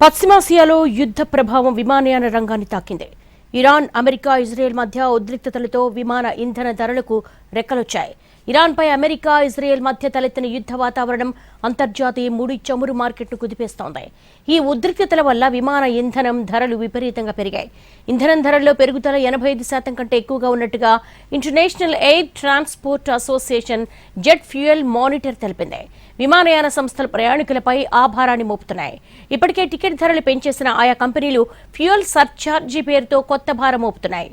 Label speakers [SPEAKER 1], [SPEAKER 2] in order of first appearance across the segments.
[SPEAKER 1] పశ్చిమాసియాలో యుద్ధ ప్రభావం విమానయాన రంగాన్ని తాకింది. ఇరాన్, అమెరికా, ఇజ్రాయెల్ మధ్య ఉద్రిక్తతలతో విమాన ఇంధన ధరలకు రెక్కలొచ్చాయి. ఇరాన్పై అమెరికా, ఇజ్రాయెల్ మధ్య తలెత్తిన యుద్ధ వాతావరణం అంతర్జాతీయ ముడి చమురు మార్కెట్ను కుదిపేస్తోంది. ఈ ఉద్రిక్తతల వల్ల విమాన ఇంధనం ధరలు విపరీతంగా పెరిగాయి. ఇంధనం ధరల్లో పెరుగుదల 85% కంటే ఎక్కువగా ఉన్నట్టుగా international air transport association jet fuel monitor తెలిపింది. విమానయాన సంస్థలు ప్రయాణికులపై ఆ భారాన్ని మోపుతున్నాయి. ఇప్పటికే టికెట్ ధరలు పెంచేసిన ఆయా కంపెనీలు ఫ్యూయల్ సర్ఛార్జీ పేరుతో కొత్త భారం మోపుతున్నాయి.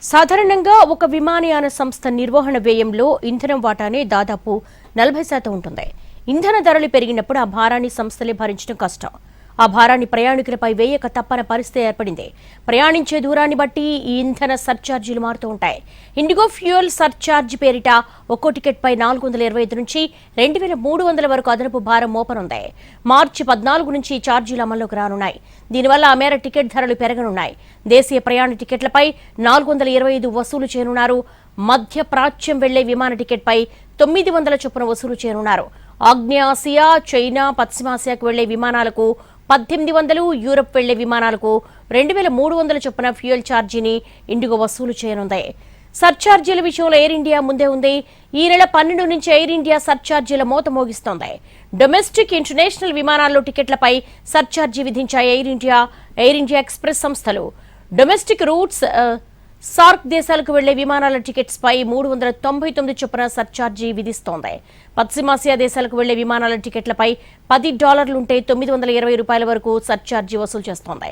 [SPEAKER 1] సాధారణంగా ఒక విమానయాన సంస్థ నిర్వహణ వ్యయంలో ఇంధనం వాటానే దాదాపు 40% ఉంటుంది. ఇంధన ధరలు పెరిగినప్పుడు ఆ భారాన్ని సంస్థలే భరించడం కష్టం. ఆ భారాన్ని ప్రయాణికులపై వేయక తప్పని పరిస్థితి ఏర్పడింది. ప్రయాణించే దూరాన్ని బట్టి ఈ ఇంధన సర్ఛార్జీలు మారుతూ ఉంటాయి. ఇండిగో ఫ్యూయల్ సర్ఛార్జ్ పేరిట ఒక్కో టికెట్పై 425 నుంచి 2300 వరకు అదనపు భారం మోపనుంది. మార్చి 14 నుంచి ఛార్జీలు అమల్లోకి రానున్నాయి. దీనివల్ల ఆ మేర టికెట్ ధరలు పెరగనున్నాయి. దేశీయ ప్రయాణ టికెట్లపై 425 వసూలు చేయనున్నారు. మధ్య ప్రాచ్యం వెళ్లే విమాన టికెట్పై 900 చొప్పున వసూలు చేయనున్నారు. ఆగ్నేయాసియా, చైనా, పశ్చిమాసియాకు వెళ్లే విమానాలకు 1800, యూరప్ వెళ్లే విమానాలకు 2300 చొప్పున ఫ్యూయల్ ఛార్జీని ఇండిగో వసూలు చేయనుంది. సర్ఛార్జీల విషయంలో ఎయిర్ ఇండియా ముందే ఉంది. ఈ నెల 12 నుంచి ఎయిర్ ఇండియా సర్ఛార్జీల మోత మోగిస్తోంది. డొమెస్టిక్, ఇంటర్నేషనల్ విమానాల్లో టికెట్లపై సర్ఛార్జీ విధించాయి ఎయిర్ ఇండియా ఎక్స్ప్రెస్ సంస్థలు. డొమెస్టిక్ రూట్స్, సార్క్ దేశాలకు వెళ్లే విమానాల టికెట్స్ పై 399 చొప్పున సర్ఛార్జీ విధిస్తోంది. పశ్చిమాసియా దేశాలకు వెళ్లే విమానాల టికెట్లపై $10 ఉంటే $920 వరకు సర్ఛార్జీ వసూలు చేస్తోంది.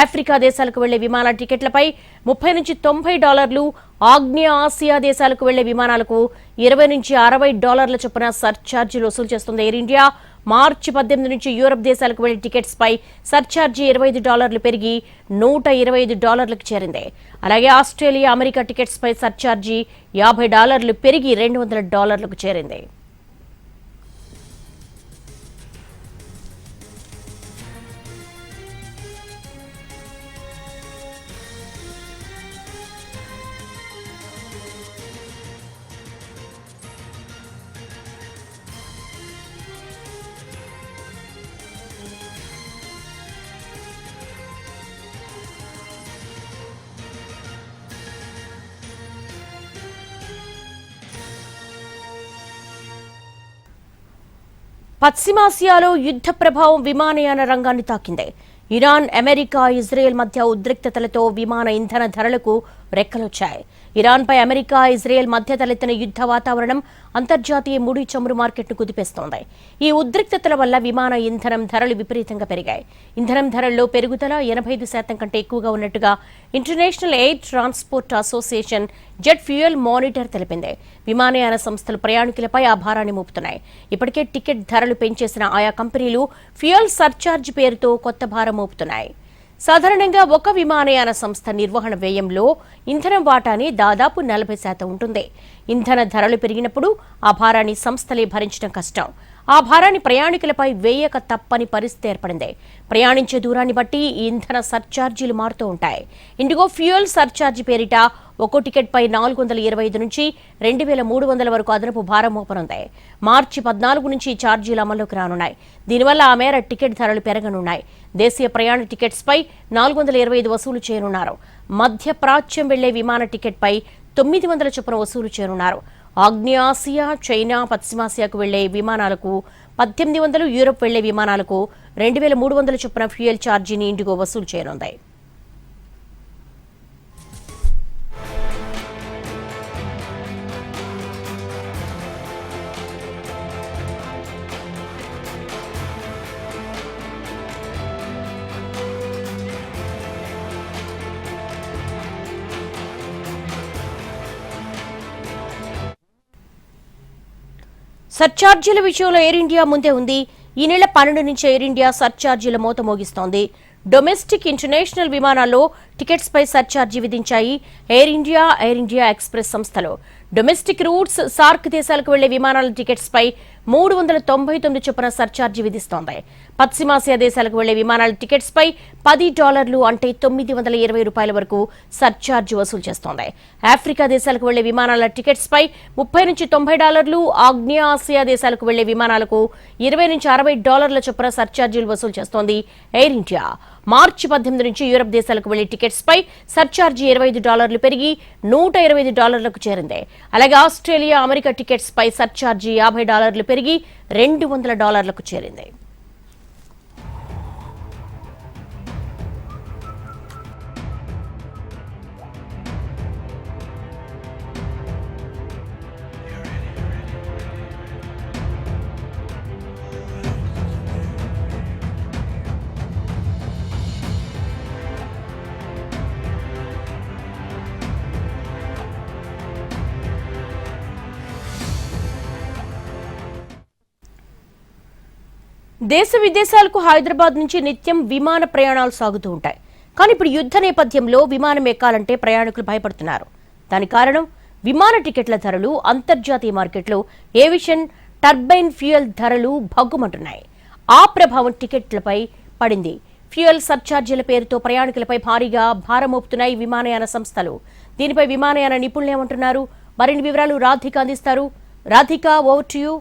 [SPEAKER 1] ఆఫ్రికా దేశాలకు వెళ్లే విమానాల టికెట్లపై $30 నుంచి $90, ఆగ్నేయ ఆసియా దేశాలకు వెళ్లే విమానాలకు $20 నుంచి $60 చొప్పున సర్ఛార్జీలు వసూలు చేస్తుంది ఎయిర్ ఇండియా. మార్చి 18 నుంచి యూరప్ దేశాలకు వెళ్లే టికెట్స్ పై సర్ఛార్జీ $25 పెరిగి $125కు చేరింది. అలాగే ఆస్ట్రేలియా, అమెరికా టికెట్స్ పై సర్ఛార్జీ $50 పెరిగి $200కు చేరింది. పశ్చిమాసియాలో యుద్ధ ప్రభావం విమానయాన రంగాన్ని తాకింది. ఇరాన్, అమెరికా, ఇజ్రాయెల్ మధ్య ఉద్రిక్తతలతో విమాన ఇంధన ధరలకు రెక్కలొచ్చాయి. ఇరాన్పై అమెరికా, ఇజ్రాయెల్ మధ్య తలెత్తిన యుద్ధ వాతావరణం అంతర్జాతీయ ముడి చమురు మార్కెట్ను కుదిపేస్తోంది. ఈ ఉద్రిక్తతల వల్ల విమాన ఇంధనం ధరలు విపరీతంగా పెరిగాయి. ఇంధనం ధరల్లో పెరుగుదల 85% కంటే ఎక్కువగా ఉన్నట్టుగా international air transport association jet fuel monitor తెలిపింది. విమానయాన సంస్థలు ప్రయాణికులపై ఆ భారాన్ని మోపుతున్నాయి. ఇప్పటికే టికెట్ ధరలు పెంచేసిన ఆయా కంపెనీలు ఫ్యూయల్ సర్ఛార్జ్ పేరుతో కొత్త భారం మోపుతున్నాయి. సాధారణంగా ఒక విమానయాన సంస్థ నిర్వహణ వ్యయంలో ఇంధనం వాటానే దాదాపు 40% ఉంటుంది. ఇంధన ధరలు పెరిగినప్పుడు ఆ భారాన్ని సంస్థలే భరించడం కష్టం. ఆ భారాన్ని ప్రయాణికులపై వేయక తప్పని పరిస్థితి ఏర్పడింది. ప్రయాణించే దూరాన్ని బట్టి ఈ ఇంధన సర్ఛార్జీలు మారుతూ ఉంటాయి. ఇండిగో ఫ్యూయల్ సర్ఛార్జీ పేరిట ఒక్కో టికెట్పై 425 నుంచి 2300 వరకు అదనపు భారం మోపనుంది. మార్చి 14 నుంచి ఛార్జీలు అమల్లోకి రానున్నాయి. దీనివల్ల ఆ మేర టికెట్ ధరలు పెరగనున్నాయి. దేశీయ ప్రయాణ టికెట్స్ పై 425 వసూలు చేయనున్నారు. మధ్య ప్రాచ్యం వెళ్లే విమాన టికెట్పై 900 చొప్పున వసూలు చేయనున్నారు. ఆగ్నేయాసియా, చైనా, పశ్చిమాసియాకు వెళ్లే విమానాలకు 1800, యూరప్ వెళ్లే విమానాలకు 2300 చొప్పున ఫ్యూయల్ ఛార్జీని ఇండిగో వసూలు చేయనుంది. సర్ఛార్జీల విషయంలో ఎయిర్ ఇండియా ముందే ఉంది. ఈ నెల 12 నుంచి ఎయిర్ ఇండియా సర్ఛార్జీల మోత మోగిస్తోంది. డొమెస్టిక్, ఇంటర్నేషనల్ విమానాల్లో టికెట్స్ పై సర్ఛార్జీ విధించాయి ఎయిర్ ఇండియా ఎక్స్ప్రెస్ సంస్థలు. డొమెస్టిక్ రూట్స్, సార్క్ దేశాలకు వెళ్లే విమానాల టికెట్స్ పై 399 చొప్పున సర్ఛార్జీ విధిస్తోంది. పశ్చిమాసియా దేశాలకు వెళ్లే విమానాల టికెట్స్ పై $10 అంటే $920 వరకు సర్ఛార్జీ వసూలు చేస్తోంది. ఆఫ్రికా దేశాలకు వెళ్లే విమానాల టికెట్స్ పై $30 నుంచి $90, ఆగ్నేయ ఆసియా దేశాలకు వెళ్లే విమానాలకు $20 నుంచి $60 చొప్పున సర్ఛార్జీలు వసూలు చేస్తోంది ఎయిర్ ఇండియా. మార్చి 18 నుంచి యూరప్ దేశాలకు వెళ్లే టికెట్స్ పై సర్ఛార్జీ $25 పెరిగి $125లకు చేరింది. అలాగే ఆస్ట్రేలియా, అమెరికా టికెట్స్ పై సర్ఛార్జీ $50 పెరిగి $200లకు చేరింది. దేశ విదేశాలకు హైదరాబాద్ నుంచి నిత్యం విమాన ప్రయాణాలు సాగుతూ ఉంటాయి. కానీ ఇప్పుడు యుద్ధ నేపథ్యంలో విమానం ఎక్కాలంటే ప్రయాణికులు భయపడుతున్నారు. దానికి కారణం విమాన టికెట్ల ధరలు. అంతర్జాతీయ మార్కెట్లో ఏవియేషన్ టర్బైన్ ఫ్యూయల్ ధరలు భగ్గుమంటున్నాయి. ఆ ప్రభావం టికెట్లపై పడింది. ఫ్యూయల్ సర్ఛార్జీల పేరుతో ప్రయాణికులపై భారీగా భారం మోపుతున్నాయి విమానయాన సంస్థలు. దీనిపై విమానయాన నిపుణులు ఏమంటున్నారు? మరిన్ని వివరాలు రాధిక అందిస్తారు. Radhika, over to you.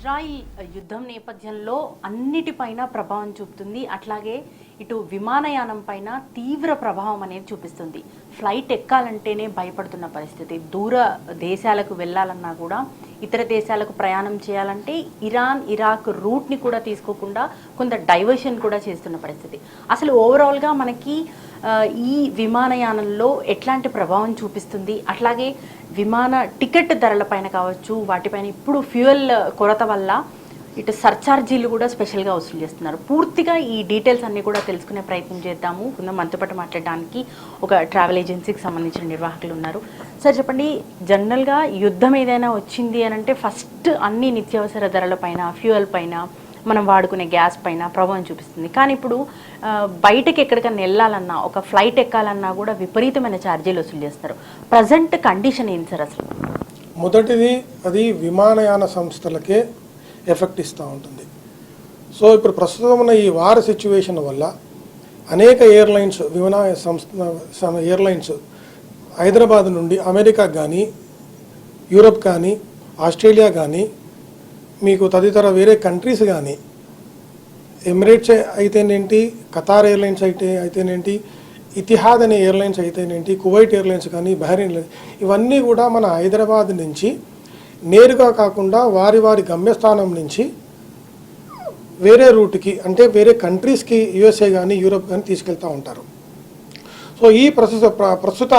[SPEAKER 2] Israel యుద్ధం నేపథ్యంలో అన్నిటిపైన ప్రభావం చూపుతుంది. అట్లాగే ఇటు విమానయానం పైన తీవ్ర ప్రభావం అనేది చూపిస్తుంది. ఫ్లైట్ ఎక్కాలంటేనే భయపడుతున్న పరిస్థితి. దూర దేశాలకు వెళ్ళాలన్నా కూడా, ఇతర దేశాలకు ప్రయాణం చేయాలంటే ఇరాన్, ఇరాక్ రూట్ని కూడా తీసుకోకుండా కొంత డైవర్షన్ కూడా చేస్తున్న పరిస్థితి. అసలు ఓవరాల్గా మనకి ఈ విమానయానంలో ఎట్లాంటి ప్రభావం చూపిస్తుంది? అట్లాగే విమాన టికెట్ ధరలపైన కావచ్చు, వాటిపైన ఇప్పుడు ఫ్యూయల్ కొరత వల్ల ఇటు సర్ఛార్జీలు కూడా స్పెషల్గా వసూలు చేస్తున్నారు. పూర్తిగా ఈ డీటెయిల్స్ అన్నీ కూడా తెలుసుకునే ప్రయత్నం చేద్దాము. కొంచెం మనతో పాటు మాట్లాడడానికి ఒక ట్రావెల్ ఏజెన్సీకి సంబంధించిన నిర్వాహకులు ఉన్నారు. సార్ చెప్పండి, జనరల్గా యుద్ధం ఏదైనా వచ్చింది అని అంటే ఫస్ట్ అన్ని నిత్యావసర ధరల పైన, ఫ్యూయల్ పైన, మనం వాడుకునే గ్యాస్ పైన ప్రభావం చూపిస్తుంది. కానీ ఇప్పుడు బయటకి ఎక్కడికన్నా వెళ్ళాలన్నా, ఒక ఫ్లైట్ ఎక్కాలన్నా కూడా విపరీతమైన ఛార్జీలు వసూలు చేస్తారు. ప్రజెంట్ కండిషన్ ఏంటి సార్ అసలు?
[SPEAKER 3] మొదటిది, అది విమానయాన సంస్థలకే ఎఫెక్ట్ ఇస్తూ ఉంటుంది. సో ఇప్పుడు ప్రస్తుతం ఉన్న ఈ వార్ సిచ్యువేషన్ వల్ల అనేక ఎయిర్లైన్స్, విమానయాన సంస్థ ఎయిర్లైన్స్ హైదరాబాద్ నుండి అమెరికా కానీ, యూరప్ కానీ, ఆస్ట్రేలియా కానీ, మీకు తదితర వేరే కంట్రీస్ కానీ, ఎమిరేట్స్ అయితేనేంటి, ఖతార్ ఎయిర్లైన్స్ అయితేనేంటి, ఇతిహాద్ అనే ఎయిర్లైన్స్ అయితేనేంటి, కువైట్ ఎయిర్లైన్స్ కానీ, బహ్రెయిన్ ఎయిర్లైన్స్, ఇవన్నీ కూడా మన హైదరాబాద్ నుంచి నేరుగా కాకుండా వారి వారి గమ్యస్థానం నుంచి వేరే రూట్కి, అంటే వేరే కంట్రీస్కి, యుఎస్ఏ కానీ, యూరోప్ కానీ తీసుకెళ్తూ ఉంటారు. సో ఈ ప్రస్తుత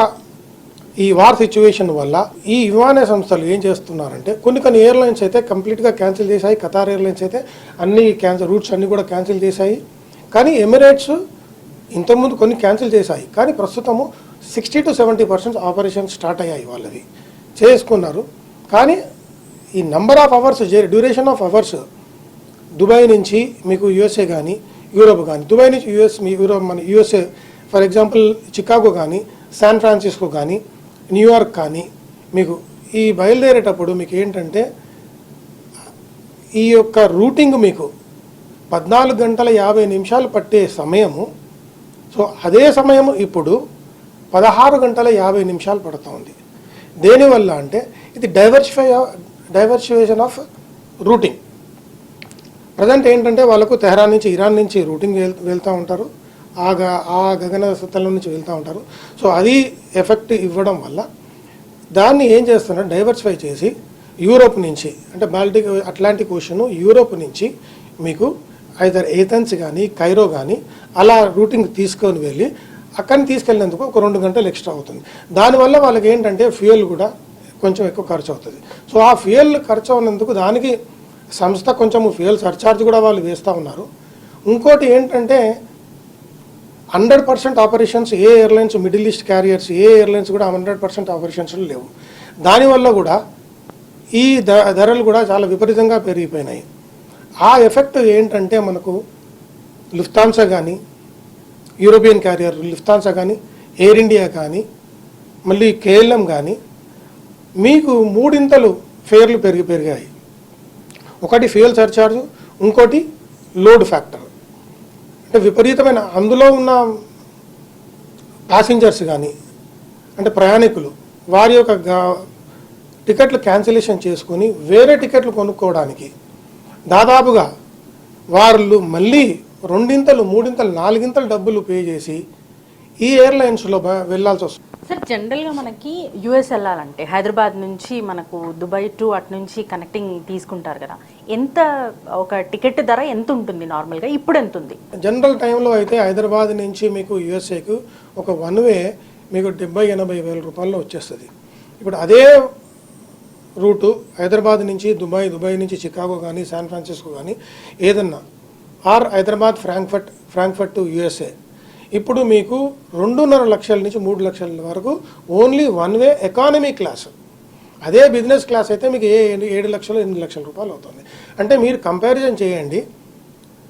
[SPEAKER 3] ఈ వార్ సిచ్యువేషన్ వల్ల ఈ విమాన సంస్థలు ఏం చేస్తున్నారంటే, కొన్ని ఎయిర్లైన్స్ అయితే కంప్లీట్గా క్యాన్సిల్ చేశాయి. ఖతార్ ఎయిర్లైన్స్ అయితే అన్ని రూట్స్ అన్నీ కూడా క్యాన్సిల్ చేశాయి. కానీ ఎమిరేట్స్ ఇంతకుముందు కొన్ని క్యాన్సిల్ చేశాయి. కానీ ప్రస్తుతము 60 to 70% ఆపరేషన్స్ స్టార్ట్ అయ్యాయి, వాళ్ళవి చేసుకున్నారు. కానీ ఈ number of hours, duration of hours Dubai నుంచి మీకు యుఎస్ఏ కానీ, యూరోప్ కానీ, దుబాయ్ నుంచి యుఎస్ఏ ఫర్ ఎగ్జాంపుల్ చికాగో కానీ, శాన్ ఫ్రాన్సిస్కో కానీ, న్యూయార్క్ కానీ, మీకు ఈ బయలుదేరేటప్పుడు మీకు ఏంటంటే ఈ యొక్క రూటింగ్ మీకు 14 గంటల 50 నిమిషాలు పట్టే సమయము, సో అదే సమయము ఇప్పుడు 16 గంటల 50 నిమిషాలు పడుతూ ఉంది. దేనివల్ల అంటే ఇది డైవర్సిఫికేషన్ ఆఫ్ రూటింగ్. ప్రజెంట్ ఏంటంటే వాళ్ళకు తెహరాన్ నుంచి, ఇరాన్ నుంచి రూటింగ్ వెళ్తూ ఉంటారు, ఆ గగన సతలం నుంచి వెళ్తూ ఉంటారు. సో అది ఎఫెక్ట్ ఇవ్వడం వల్ల దాన్ని ఏం చేస్తున్నారు, డైవర్సిఫై చేసి యూరోప్ నుంచి, అంటే బాల్టిక్ అట్లాంటిక్ ఓషన్, యూరోప్ నుంచి మీకు ఐదర్ ఏథెన్స్ కానీ, కైరో కానీ అలా రూటింగ్ తీసుకొని వెళ్ళి అక్కడిని తీసుకెళ్ళినందుకు ఒక 2 గంటలు ఎక్స్ట్రా అవుతుంది. దానివల్ల వాళ్ళకి ఏంటంటే ఫ్యూయల్ కూడా కొంచెం ఎక్కువ ఖర్చు అవుతుంది. సో ఆ ఫ్యూయల్ ఖర్చు అవునందుకు దానికి సంస్థ కొంచెం ఫ్యూయల్ సర్ఛార్జ్ కూడా వాళ్ళు వేస్తూ ఉన్నారు. ఇంకోటి ఏంటంటే 100% ఆపరేషన్స్ ఏ ఎయిర్లైన్స్, మిడిల్ ఈస్ట్ క్యారియర్స్ ఏ ఎయిర్లైన్స్ కూడా 100% ఆపరేషన్స్లో లేవు. దానివల్ల కూడా ఈ ధరలు కూడా చాలా విపరీతంగా పెరిగిపోయినాయి. ఆ ఎఫెక్ట్ ఏంటంటే మనకు లుఫ్తాన్సా కానీ, యూరోపియన్ క్యారియర్ లుఫ్తాన్సా కానీ, ఎయిర్ ఇండియా కానీ, మళ్ళీ కేఎల్ఎం కానీ మీకు మూడింతలు ఫేర్లు పెరిగాయి. ఒకటి ఫ్యూయల్ సర్చార్జ్, ఇంకోటి లోడ్ ఫ్యాక్టర్. అంటే విపరీతమైన అందులో ఉన్న ప్యాసింజర్స్ కానీ అంటే ప్రయాణికులు వారి యొక్క టికెట్లు క్యాన్సిలేషన్ చేసుకుని వేరే టికెట్లు కొనుక్కోవడానికి దాదాపుగా వాళ్ళు మళ్ళీ 2 3 4 డబ్బులు పే చేసి ఈ ఎయిర్లైన్స్లో వెళ్ళాల్సి వస్తుంది.
[SPEAKER 2] సార్ జనరల్గా మనకి యూఎస్ వెళ్ళాలంటే హైదరాబాద్ నుంచి మనకు దుబాయ్ టు అటు నుంచి కనెక్టింగ్ తీసుకుంటారు కదా, ఎంత ఒక టికెట్ ధర ఎంత ఉంటుంది నార్మల్గా, ఇప్పుడు ఎంత ఉంది?
[SPEAKER 3] జనరల్ టైంలో అయితే హైదరాబాద్ నుంచి మీకు యూఎస్ఏకు ఒక వన్ వే మీకు 70-80 వేల రూపాయల్లో వచ్చేస్తుంది. ఇప్పుడు అదే రూటు హైదరాబాద్ నుంచి దుబాయ్ నుంచి చికాగో కానీ, శాన్ ఫ్రాన్సిస్కో కానీ ఏదన్నా, or Hyderabad Frankfurt to USA ఇప్పుడు మీకు 2.5 లక్షల నుంచి 3 లక్షల వరకు only one way economy class. అదే బిజినెస్ క్లాస్ అయితే మీకు 7 లక్షలు 8 లక్షల రూపాయలు అవుతుంది. అంటే మీరు కంపారిజన్ చేయండి,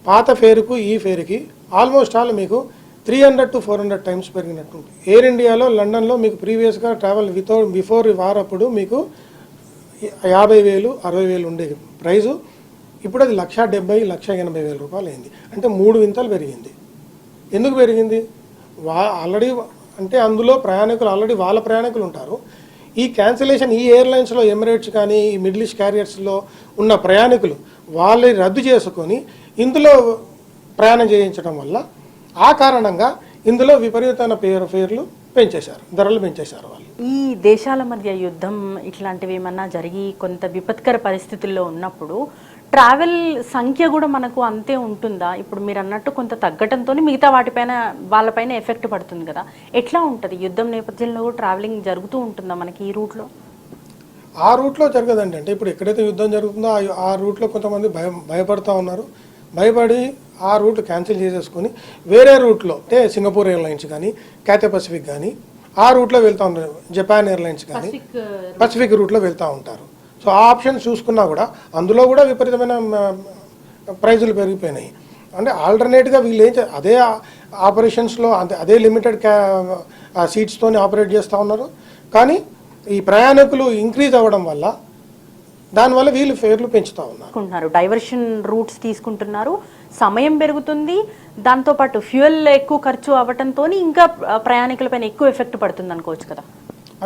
[SPEAKER 3] పాత ఫేరుకు ఈ ఫేరుకి ఆల్మోస్ట్ ఆల్ మీకు 300 to 400 టైమ్స్ పెరిగినట్టు. ఎయిర్ ఇండియాలో లండన్లో మీకు ప్రీవియస్గా ట్రావెల్ బిఫోర్ వార్ అప్పుడు మీకు 50,000 60,000 ఉండే ప్రైజు ఇప్పుడు అది 1,70,000 రూపాయలు అయింది. అంటే 3 వింతలు పెరిగింది. ఎందుకు పెరిగింది? ఆల్రెడీ అంటే అందులో ప్రయాణికులు ఆల్రెడీ వాళ్ళ ప్రయాణికులు ఉంటారు. ఈ క్యాన్సిలేషన్ ఈ ఎయిర్లైన్స్లో ఎమిరేట్స్ కానీ ఈ మిడిల్ ఈస్ట్ క్యారియర్స్లో ఉన్న ప్రయాణికులు వాళ్ళని రద్దు చేసుకొని ఇందులో ప్రయాణం చేయించడం వల్ల ఆ కారణంగా ఇందులో విపరీతమైన ఫేర్లు పెంచేశారు, ధరలు పెంచేశారు వాళ్ళు.
[SPEAKER 2] ఈ దేశాల మధ్య యుద్ధం ఇట్లాంటివి ఏమన్నా జరిగి కొంత విపత్కర పరిస్థితుల్లో ఉన్నప్పుడు ట్రావెల్ సంఖ్య కూడా మనకు అంతే ఉంటుందా? ఇప్పుడు మీరు అన్నట్టు కొంత తగ్గటంతో మిగతా వాటిపైన వాళ్ళపైన ఎఫెక్ట్ పడుతుంది కదా, ఎట్లా ఉంటుంది? యుద్ధం నేపథ్యంలో కూడా ట్రావెలింగ్ జరుగుతూ ఉంటుందా మనకి ఈ రూట్లో?
[SPEAKER 3] ఆ రూట్లో జరగదండి. అంటే ఇప్పుడు ఎక్కడైతే యుద్ధం జరుగుతుందో ఆ రూట్లో కొంతమంది భయపడుతూ ఉన్నారు. భయపడి ఆ రూట్ క్యాన్సిల్ చేసేసుకొని వేరే రూట్లో అంటే సింగపూర్ ఎయిర్లైన్స్ కానీ, క్యాథే పసిఫిక్ కానీ ఆ రూట్లో వెళ్తూ ఉంటారు. జపాన్ ఎయిర్లైన్స్ కానీ పసిఫిక్ రూట్లో వెళ్తూ ఉంటారు. సో ఆ ఆప్షన్స్ చూసుకున్నా కూడా అందులో కూడా విపరీతమైన ప్రైజులు పెరిగిపోయినాయి. అంటే ఆల్టర్నేట్గా వీళ్ళు అదే ఆపరేషన్స్లో అదే లిమిటెడ్ సీట్స్తో ఆపరేట్ చేస్తూ ఉన్నారు. కానీ ఈ ప్రయాణికులు ఇంక్రీజ్ అవ్వడం వల్ల దానివల్ల వీళ్ళు ఫేర్లు పెంచుతూ ఉన్నారు.
[SPEAKER 2] డైవర్షన్ రూట్స్ తీసుకుంటున్నారు, సమయం పెరుగుతుంది, దాంతోపాటు ఫ్యూయల్ ఎక్కువ ఖర్చు అవ్వడంతో ఇంకా ప్రయాణికులపైన ఎక్కువ ఎఫెక్ట్ పడుతుంది అనుకోవచ్చు కదా?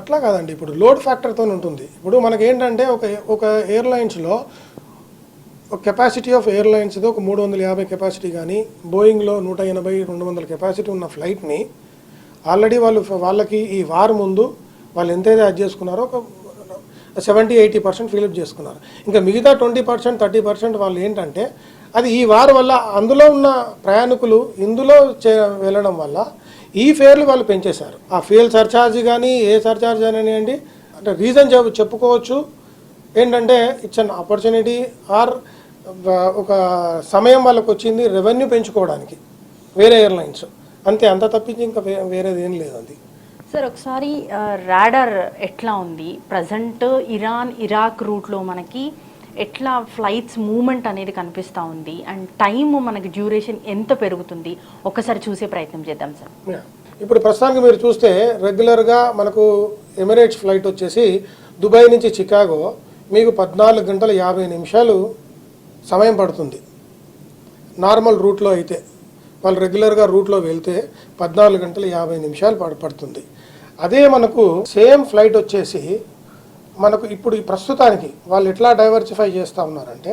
[SPEAKER 3] అట్లా కాదండి, ఇప్పుడు లోడ్ ఫ్యాక్టర్తో ఉంటుంది. ఇప్పుడు మనకి ఏంటంటే ఒక ఎయిర్లైన్స్లో ఒక కెపాసిటీ ఆఫ్ ఎయిర్లైన్స్ది ఒక 350 కెపాసిటీ కానీ, బోయింగ్లో 180-200 కెపాసిటీ ఉన్న ఫ్లైట్ని ఆల్రెడీ వాళ్ళకి ఈ వార్ ముందు వాళ్ళు ఎంతైతే అది చేసుకున్నారో ఒక 70-80% ఫిలప్ చేసుకున్నారు. ఇంకా మిగతా 20%-30% వాళ్ళు ఏంటంటే అది ఈ వార్ వల్ల అందులో ఉన్న ప్రయాణికులు ఇందులో వెళ్ళడం వల్ల ఈ ఫేర్లు వాళ్ళు పెంచేశారు. ఆ ఫ్యూయల్ సర్చార్జ్ కానీ ఏ సర్చార్జ్ అనేయండి అంటే రీజన్ చెప్పుకోవచ్చు ఏంటంటే ఇట్స్ అన్ ఆపర్చునిటీ ఆర్ ఒక సమయం వాళ్ళకి వచ్చింది రెవెన్యూ పెంచుకోవడానికి వేరే ఎయిర్లైన్స్, అంతే. అంత తప్పించి ఇంకా వేరేది ఏం లేదు. అది
[SPEAKER 2] సార్ ఒకసారి రాడార్ ఎట్లా ఉంది ప్రజెంట్ ఇరాక్ రూట్లో మనకి ఎట్లా ఫ్లైట్స్ మూవ్మెంట్ అనేది కనిపిస్తూ ఉంది అండ్ టైం మనకి డ్యూరేషన్ ఎంత పెరుగుతుంది ఒకసారి చూసే ప్రయత్నం చేద్దాం సార్.
[SPEAKER 3] ఇప్పుడు ప్రస్తుతానికి మీరు చూస్తే రెగ్యులర్గా మనకు ఎమిరేట్స్ ఫ్లైట్ వచ్చేసి దుబాయ్ నుంచి చికాగో మీకు 14 గంటల 50 నిమిషాలు సమయం పడుతుంది. నార్మల్ రూట్లో అయితే వాళ్ళు రెగ్యులర్గా రూట్లో వెళ్తే 14 గంటల 50 నిమిషాలు పడుతుంది. అదే మనకు సేమ్ ఫ్లైట్ వచ్చేసి మనకు ఇప్పుడు ఈ ప్రస్తుతానికి వాళ్ళు ఎట్లా డైవర్సిఫై చేస్తూ ఉన్నారంటే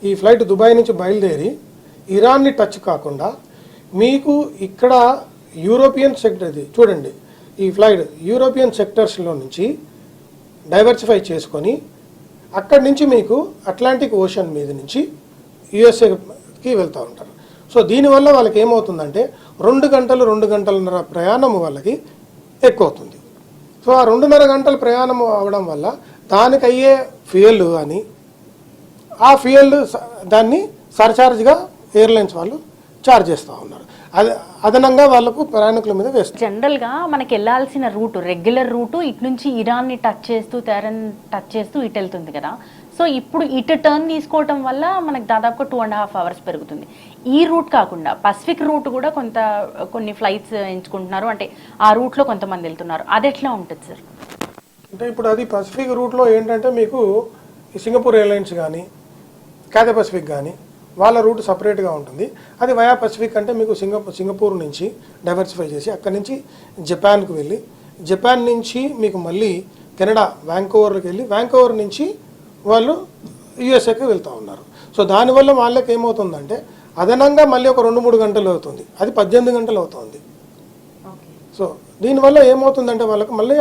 [SPEAKER 3] ఈ ఫ్లైట్ దుబాయ్ నుంచి బయలుదేరి ఇరాన్ని టచ్ కాకుండా మీకు ఇక్కడ యూరోపియన్ సెక్టర్ ఇది చూడండి, ఈ ఫ్లైట్ యూరోపియన్ సెక్టర్స్లో నుంచి డైవర్సిఫై చేసుకొని అక్కడి నుంచి మీకు అట్లాంటిక్ ఓషన్ మీద నుంచి యుఎస్ఏకి వెళ్తూ ఉంటారు. సో దీనివల్ల వాళ్ళకి ఏమవుతుందంటే 2 గంటలన్నర ప్రయాణం వాళ్ళకి ఎక్కువ అవుతుంది. సో ఆ 2.5 గంటల ప్రయాణం అవ్వడం వల్ల దానికి అయ్యే ఫ్యూయల్ కానీ ఆ ఫ్యూయల్ దాన్ని సర్చార్జ్గా ఎయిర్లైన్స్ వాళ్ళు ఛార్జ్ చేస్తూ ఉన్నారు. అది అదనంగా వాళ్ళకు ప్రయాణికుల మీద వేస్తారు.
[SPEAKER 2] జనరల్గా మనకి వెళ్ళాల్సిన రూటు రెగ్యులర్ రూటు ఇటు నుంచి ఇరాన్ని టచ్ చేస్తూ తెరన్ టచ్ చేస్తూ ఇటు వెళ్తుంది కదా. సో ఇప్పుడు ఇటు టర్న్ తీసుకోవటం వల్ల మనకి దాదాపుగా 2.5 hours పెరుగుతుంది. ఈ రూట్ కాకుండా పసిఫిక్ రూట్ కూడా కొన్ని ఫ్లైట్స్ ఎంచుకుంటున్నారు, అంటే ఆ రూట్లో కొంతమంది వెళ్తున్నారు. అది ఎట్లా ఉంటుంది సార్?
[SPEAKER 3] అంటే ఇప్పుడు అది పసిఫిక్ రూట్లో ఏంటంటే మీకు ఈ సింగపూర్ ఎయిర్లైన్స్ కానీ క్యాథే పసిఫిక్ కానీ వాళ్ళ రూట్ సపరేట్గా ఉంటుంది. అది వయా పసిఫిక్ అంటే మీకు సింగపూర్ నుంచి డైవర్సిఫై చేసి అక్కడి నుంచి జపాన్కి వెళ్ళి జపాన్ నుంచి మీకు మళ్ళీ కెనడా వ్యాంకోవర్కి వెళ్ళి వ్యాంకోవర్ నుంచి వాళ్ళు యూఎస్ఏకి వెళ్తూ ఉన్నారు. సో దానివల్ల వాళ్ళకి ఏమవుతుందంటే అదనంగా మళ్ళీ ఒక 2-3 గంటలు అవుతుంది, అది 18 గంటలు అవుతుంది. సో దీనివల్ల ఏమవుతుందంటే వాళ్ళకి మళ్ళీ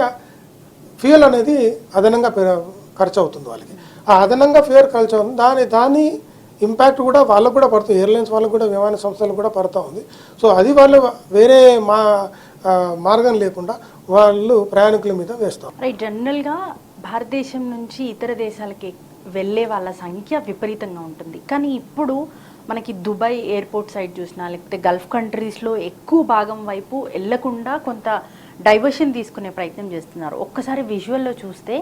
[SPEAKER 3] ఫ్యూయల్ అనేది అదనంగా ఖర్చు అవుతుంది వాళ్ళకి. ఆ అదనంగా ఫ్యూయల్ ఖర్చు అవుతుంది, దాని ఇంపాక్ట్ కూడా వాళ్ళకు కూడా పడుతుంది, ఎయిర్లైన్స్ వాళ్ళకు కూడా విమాన సంస్థలకు కూడా పడుతూ ఉంది. సో అది వాళ్ళు వేరే మార్గం లేకుండా వాళ్ళు ప్రయాణికుల మీద వేస్తారు.
[SPEAKER 2] రైట్. జనరల్గా భారతదేశం నుంచి ఇతర దేశాలకి వెళ్ళే వాళ్ళ సంఖ్య విపరీతంగా ఉంటుంది. కానీ ఇప్పుడు మనకి దుబాయ్ ఎయిర్పోర్ట్ సైడ్ చూసినా లేకపోతే గల్ఫ్ కంట్రీస్లో ఎక్కువ భాగం వైపు వెళ్లకుండా కొంత డైవర్షన్ తీసుకునే ప్రయత్నం చేస్తున్నారు. ఒక్కసారి విజువల్లో చూస్తే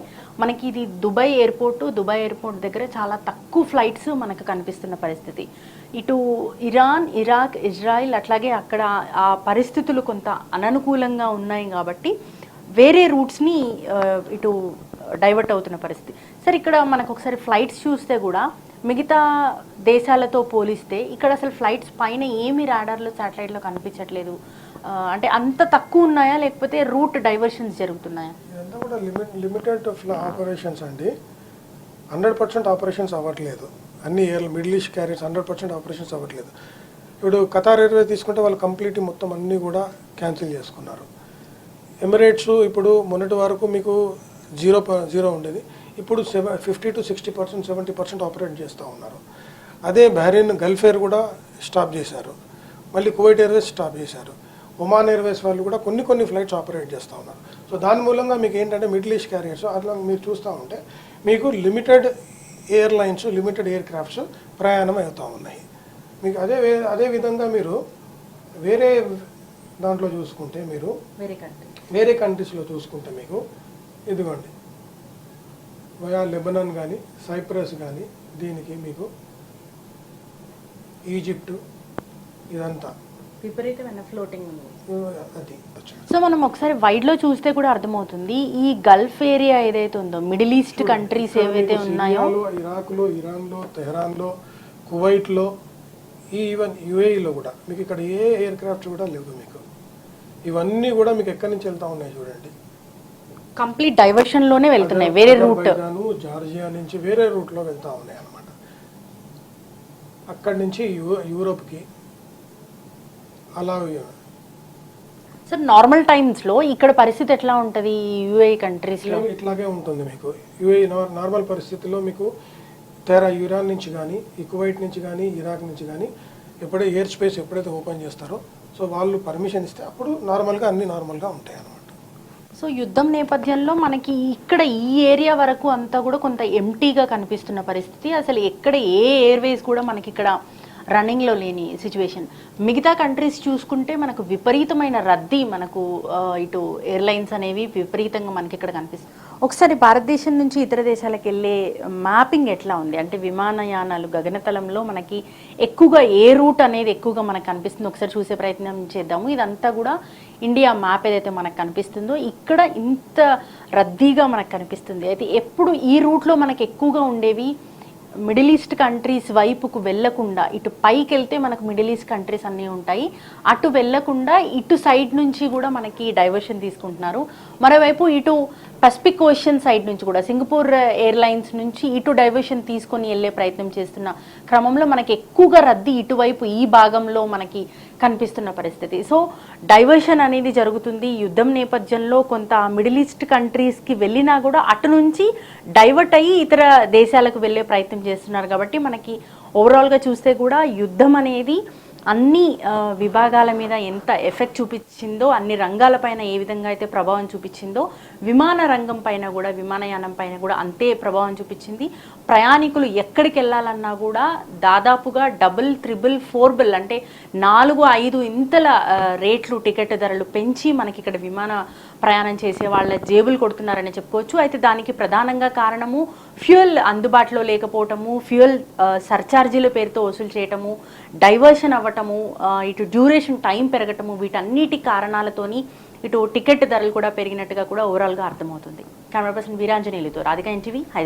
[SPEAKER 2] మనకి ఇది దుబాయ్ ఎయిర్పోర్ట్ దగ్గర చాలా తక్కువ ఫ్లైట్స్ మనకు కనిపిస్తున్న పరిస్థితి. ఇటు ఇరాన్, ఇరాక్, ఇజ్రాయిల్ అట్లాగే అక్కడ ఆ పరిస్థితులు కొంత అననుకూలంగా ఉన్నాయి కాబట్టి వేరే రూట్స్ని ఇటు డైవర్ట్ అవుతున్న పరిస్థితి. సార్ ఇక్కడ మనకు ఒకసారి ఫ్లైట్స్ చూస్తే కూడా మిగతా దేశాలతో పోలిస్తే ఇక్కడ అసలు ఫ్లైట్స్ పైన ఏమి రాడార్లో శాటిలైట్లో కనిపించట్లేదు. అంటే అంత తక్కువ ఉన్నాయా లేకపోతే రూట్ డైవర్షన్స్ జరుగుతున్నాయా?
[SPEAKER 3] ఇదంతా కూడా లిమిటెడ్ ఆపరేషన్స్ అండి. 100% ఆపరేషన్స్ అవ్వట్లేదు. అన్ని మిడిల్ ఈస్ట్ క్యారియర్స్ 100% ఆపరేషన్స్ అవ్వట్లేదు. ఇప్పుడు ఖతార్ ఎయిర్వేస్ తీసుకుంటే వాళ్ళు కంప్లీట్ మొత్తం అన్నీ కూడా క్యాన్సిల్ చేసుకున్నారు. ఎమిరేట్స్ ఇప్పుడు మొన్నటి వరకు మీకు జీరో ఉండేది, ఇప్పుడు 50 to 60%, 70% ఆపరేట్ చేస్తూ ఉన్నారు. అదే బహ్రెయిన్ గల్ఫ్ ఎయిర్ కూడా స్టాప్ చేశారు, మళ్ళీ కువైట్ ఎయిర్వేస్ స్టాప్ చేశారు, ఒమాన్ ఎయిర్వేస్ వాళ్ళు కూడా కొన్ని ఫ్లైట్స్ ఆపరేట్ చేస్తూ ఉన్నారు. సో దాని మూలంగా మీకు ఏంటంటే మిడిల్ ఈస్ట్ క్యారియర్స్ అట్లా మీరు చూస్తూ ఉంటే మీకు limited airlines, limited air crafts ప్రయాణం అవుతూ ఉన్నాయి. మీకు అదే విధంగా మీరు వేరే దాంట్లో చూసుకుంటే మీరు వేరే కంట్రీస్లో చూసుకుంటే మీకు ఇదిగోండి వయా లెబనాన్ కానీ సైప్రస్ కానీ దీనికి మీకు ఈజిప్టు ఇదంతా
[SPEAKER 2] విపరీతమైన ఫ్లోటింగ్ ఉంది.
[SPEAKER 3] అది
[SPEAKER 2] సో మనం ఒకసారి వైడ్ లో చూస్తే కూడా అర్థమవుతుంది ఈ గల్ఫ్ ఏరియా ఏదైతే ఉందో మిడిల్ ఈస్ట్ కంట్రీస్ ఏవైతే ఉన్నాయో
[SPEAKER 3] ఇరాక్లో, ఇరాన్లో, తెహరాన్లో, కువైట్లో, ఈవెన్ యుఏఈలో కూడా మీకు ఇక్కడ ఏ ఎయిర్ క్రాఫ్ట్ కూడా లేవు. మీకు ఇవన్నీ కూడా మీకు ఎక్కడి నుంచి వెళ్తా ఉన్నాయి చూడండి,
[SPEAKER 2] కంప్లీట్ డైవర్షన్ లోనే వెళ్తున్నాయి. వేరే రూట్
[SPEAKER 3] జార్జియా నుంచి వేరే రూట్లో వెళ్తా ఉన్నాయి అన్నమాట. అక్కడి నుంచి యూరోప్కి అలా.
[SPEAKER 2] సార్ నార్మల్ టైమ్స్ లో ఇక్కడ పరిస్థితి ఎట్లా ఉంటుంది యుఏఈ కంట్రీస్ లో?
[SPEAKER 3] ఇట్లాగే ఉంటుంది మీకు. యుఏఈ నార్మల్ పరిస్థితుల్లో మీకు ఇరాన్ నుంచి కానీ, ఈ కువైట్ నుంచి కానీ, ఇరాక్ నుంచి కానీ ఎప్పుడైతే ఎయిర్ స్పేస్ ఎప్పుడైతే ఓపెన్ చేస్తారో సో వాళ్ళు పర్మిషన్ ఇస్తే అప్పుడు నార్మల్గా అన్ని నార్మల్గా ఉంటాయి అన్నమాట.
[SPEAKER 2] సో యుద్ధం నేపథ్యంలో మనకి ఇక్కడ ఈ ఏరియా వరకు అంతా కూడా కొంత ఎంటీగా కనిపిస్తున్న పరిస్థితి. అసలు ఎక్కడ ఏ ఎయిర్వేస్ కూడా మనకి ఇక్కడ రన్నింగ్లో లేని సిచ్యువేషన్. మిగతా కంట్రీస్ చూసుకుంటే మనకు విపరీతమైన రద్దీ, మనకు ఇటు ఎయిర్లైన్స్ అనేవి విపరీతంగా మనకి ఇక్కడ కనిపిస్తుంది. ఒకసారి భారతదేశం నుంచి ఇతర దేశాలకు వెళ్ళే మ్యాపింగ్ ఎట్లా ఉంది? అంటే విమానయానాలు గగనతలంలో మనకి ఎక్కువగా ఏ రూట్ అనేది ఎక్కువగా మనకు కనిపిస్తుంది ఒకసారి చూసే ప్రయత్నం చేద్దాము. ఇదంతా కూడా ఇండియా మ్యాప్ ఏదైతే మనకు కనిపిస్తుందో ఇక్కడ ఇంత రద్దీగా మనకు కనిపిస్తుంది. అయితే ఎప్పుడు ఈ రూట్లో మనకు ఎక్కువగా ఉండేవి మిడిల్ ఈస్ట్ కంట్రీస్ వైపుకు వెళ్లకుండా ఇటు పైకి వెళ్తే మనకు మిడిల్ ఈస్ట్ కంట్రీస్ అన్నీ ఉంటాయి, అటు వెళ్లకుండా ఇటు సైడ్ నుంచి కూడా మనకి డైవర్షన్ తీసుకుంటున్నారు. మరోవైపు ఇటు పసిఫిక్ ఓషన్ సైడ్ నుంచి కూడా సింగపూర్ ఎయిర్లైన్స్ నుంచి ఇటు డైవర్షన్ తీసుకొని వెళ్ళే ప్రయత్నం చేస్తున్న క్రమంలో మనకి ఎక్కువగా రద్దీ ఇటువైపు ఈ భాగంలో మనకి కనిపిస్తున్న పరిస్థితి. సో డైవర్షన్ అనేది జరుగుతుంది. యుద్ధం నేపథ్యంలో కొంత మిడిల్ ఈస్ట్ కంట్రీస్కి వెళ్ళినా కూడా అటు నుంచి డైవర్ట్ అయ్యి ఇతర దేశాలకు వెళ్ళే ప్రయత్నం చేస్తున్నారు. కాబట్టి మనకి ఓవరాల్గా చూస్తే కూడా యుద్ధం అనేది అన్ని విభాగాల మీద ఎంత ఎఫెక్ట్ చూపించిందో, అన్ని రంగాలపైన ఏ విధంగా అయితే ప్రభావం చూపించిందో, విమాన రంగం పైన కూడా, విమానయానం పైన కూడా అంతే ప్రభావం చూపించింది. ప్రయాణికులు ఎక్కడికి వెళ్ళాలన్నా కూడా దాదాపుగా డబుల్, త్రిబుల్, ఫోర్బుల్ అంటే 4-5 ఇంతల రేట్లు, టికెట్ ధరలు పెంచి మనకి ఇక్కడ విమాన ప్రయాణం చేసే వాళ్ళ జేబులు కొడుతున్నారని చెప్పుకోవచ్చు. అయితే దానికి ప్రధానంగా కారణము ఫ్యూయల్ అందుబాటులో లేకపోవటము, ఫ్యూయల్ సర్ఛార్జీల పేరుతో వసూలు చేయటము, డైవర్షన్ అవ్వటము, ఇటు డ్యూరేషన్ టైం పెరగటము, వీటన్నిటి కారణాలతోని ఇటు టికెట్ ధరలు కూడా పెరిగినట్టుగా కూడా ఓవరాల్గా అర్థమవుతుంది. కెమెరా పర్సన్ వీరాంజనేయులతో రాధిక, ఎన్టీవీ, హైదరాబాద్.